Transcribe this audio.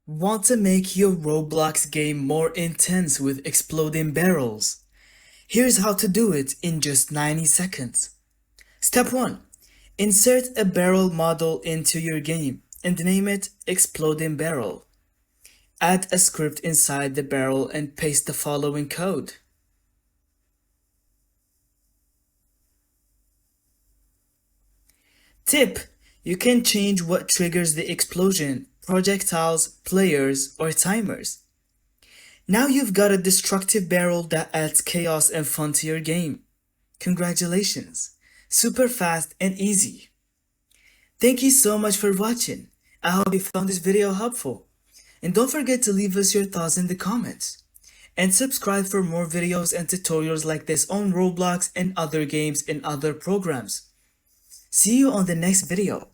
Want to make your Roblox game more intense with exploding barrels? Here's how to do it in just 90 seconds. Step 1. Insert a barrel model into your game and name it Exploding Barrel. Add a script inside the barrel and paste the following code. Tip: you can change what triggers the explosion, projectiles, players, or timers. Now you've got a destructive barrel that adds chaos and fun to your game. Congratulations! Super fast and easy. Thank you so much for watching. I hope you found this video helpful. And don't forget to leave us your thoughts in the comments. And subscribe for more videos and tutorials like this on Roblox and other games and other programs. See you on the next video.